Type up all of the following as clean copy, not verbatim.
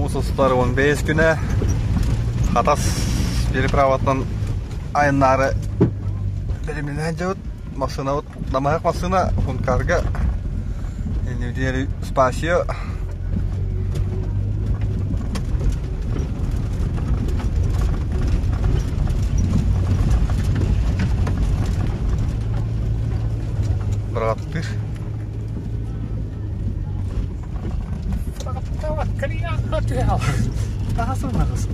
Ususlar 15 güne Hatas переправаттан айнары беремнен жауыт машина вот намақ машина функарга инвидери спасио браттыр Materiaal. Daar gaat het nog eens.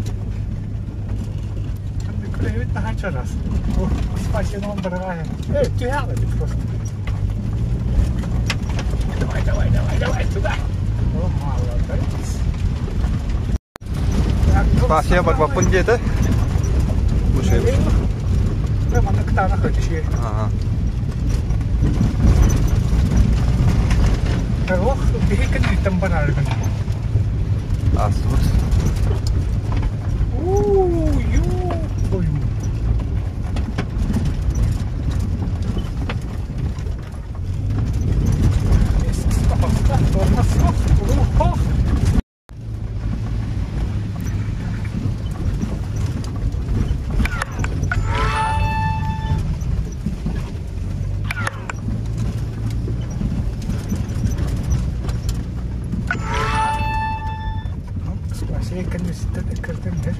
En dan kun je het naar handje ras. Oh, als je een andere rijden. Hé, tu haalt het vast. Давай, туда. О, молодец. Спасибо, бабун где-то? Прямо на ктанах ходишь. Ага. Ох, беги там банально. Асут. Saya kan mesti terkena dah.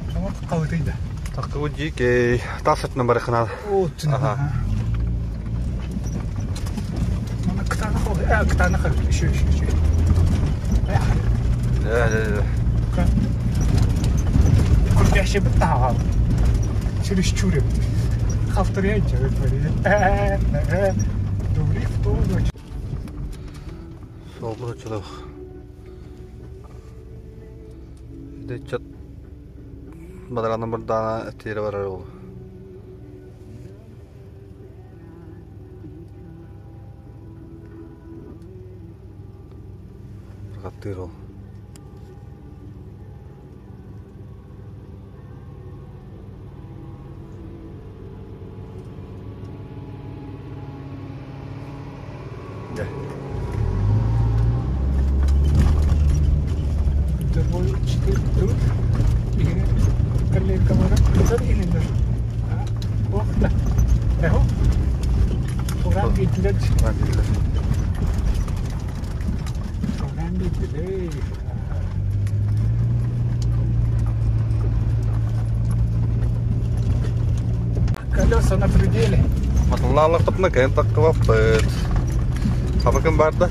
Kamu kau tidak? Tak uji ke tasat nomor kenal. Oh, tenang. Mana ketana kau? Ketana kau. Syu. Ya. Kan. Kau dah siapa tahu? Serius curi. Haftarya aja beri. Добрый вторник. Солбу чулук. Дечат бадараны бурда тери бар ол. Гаттыр ол. Да. Тут ini kalian kamera besar ini dah. Oh dah. Orang gila. Колеса на пределе. Матлаллар топна кен таккып бит. Хабакын барды.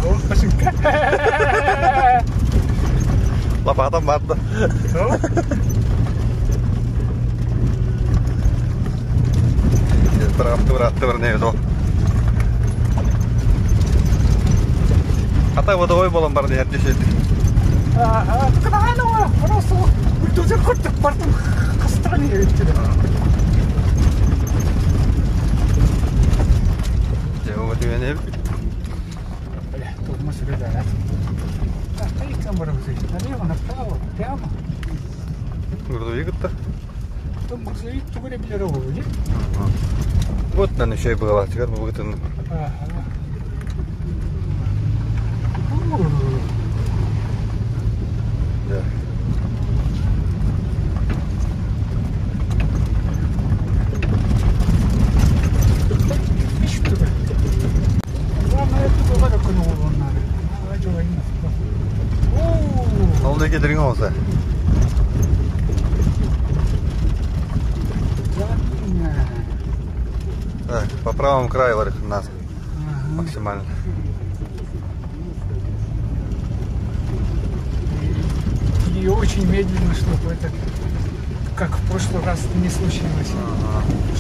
О, пашинка. Лопатам барды. Трактор не видел. Ата водой болом бар дияр дешет. Кынану, просто бульдозер кыртып бардым. Кыстырын ертти. Жоо дүйене. Бля, тут мы сюда. Стоит камера здесь, налево, направо, прямо. Грузовик-то? Там грузовик тугре билировал, нет? Вот наверное еще и была, теперь мы будем. Да. Oldu getirin olsa. Так, по правому краю варит у нас максимально. И очень медленно, чтобы это, как в прошлый раз, не случилось.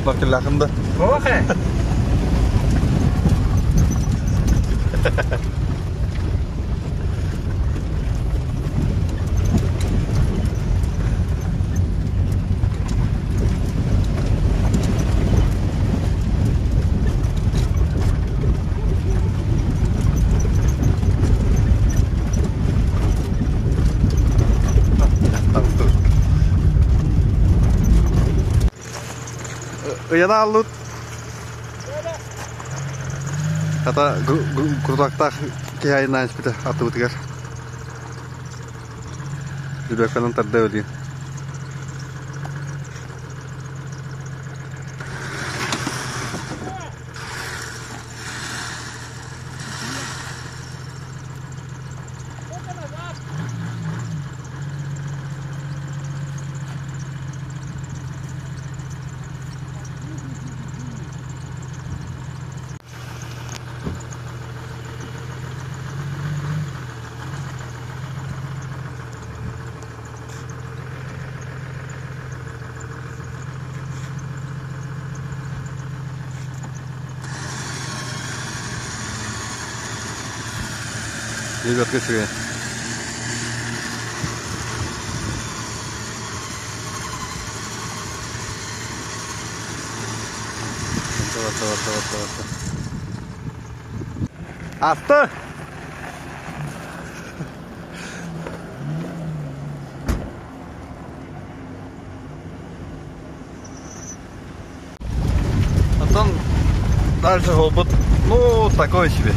Шноркель лахында. Ох! Yana allut. Kata kurudakta kihayından hiçbir de atı bitiger. Dürükanın tadı ödeyim. Ребят, красивее. Astı. Потом дальше хобот, ну такой себе.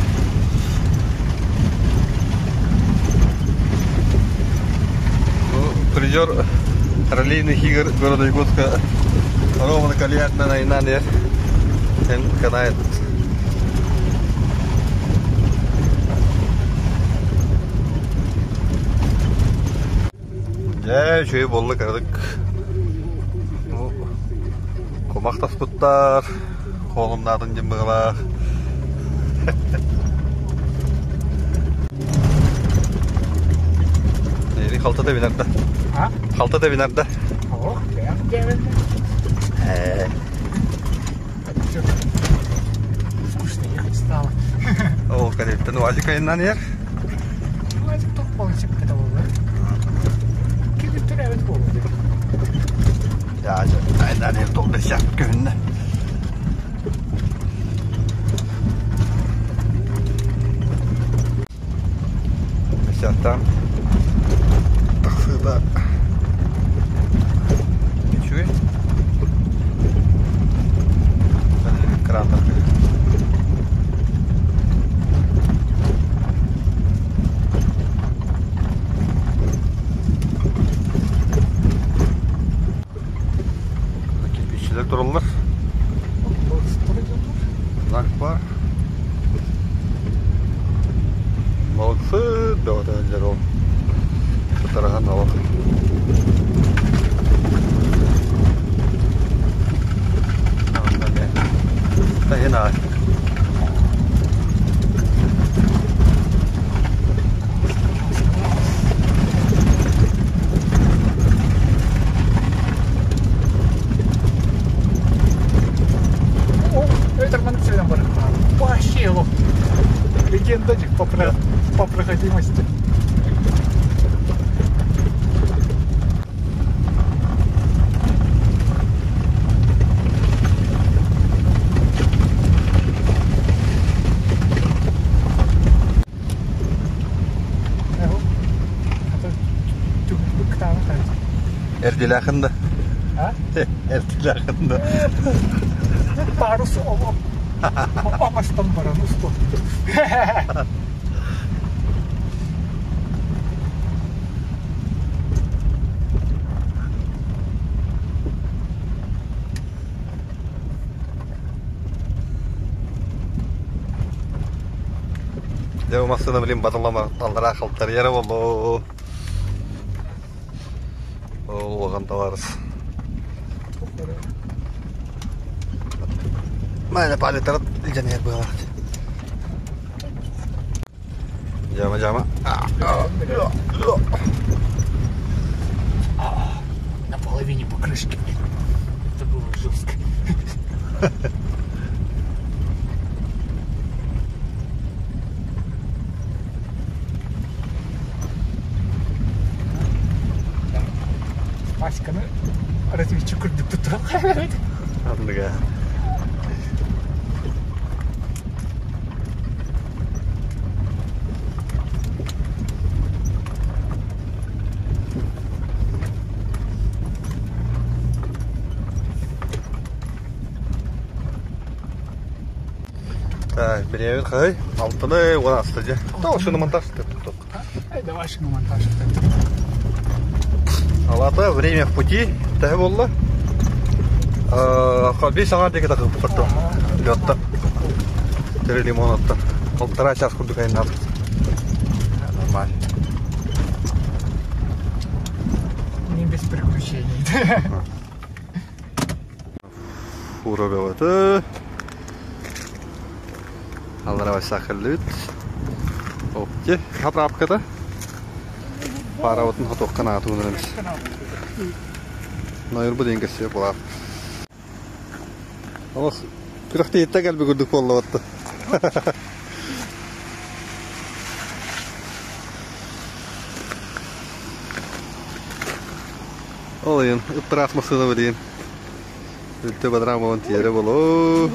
Призер раллийных игр города Якутска Роман Кальятна на Инанер. Он канает. Я еще и болла кардык. Комак таспыттар. Қолымнадың дем бұғылақ. Халта да бинарда. А? Халта да бинарда. Ох, прям девятый. Скучно ехать стало. О, конечно, ну Азика Инанер. Ну, Азик только полностью этого, да? Киви турявит голову. Ja, Inanер толды сяк күнні. Сяқтан. Тақсыда. Ничего? Крандах. Kipişçiler dururlar. Znak var. Balıksı da öğrenciler o. Şu tarafa da bakın. Da yine ağaç. Это Роман бар. Вообще его легенда по проходимости. Ertilakında. Ha? Ertilakında. Парус Амастан баран усто. Я у Массына, блин, баталама талдыра қалттар ері болу. Оған товарыз. Мәне палеттер жәнер бұғалақ. Жама. На половине покрышки. Это было жестко. Аськаны разведчик көрдік тұтырақ. Андыға. Так, берем хай, алтыны, он асты же. Да, шunu монтаж. Давай шunu монтаж. Алата время в пути. Тәһе болла. Қалбей саңар деке тақып тұрды. Летта. Тірі лимон отты. 1,5 час күрдік айын алып. Нормально. Не без приключений. Фура беваты. Аллара васақылы бит. Опте. Хапрапкада. Параватын хатоқ қанаты өңіріміз. Найыр бұл енгесі болар. Ama kırıkta yetti gel bir gördük vallahi vattı. Olayın, ıttırasmasını vereyim. Ülke badram olan tiyere bolu.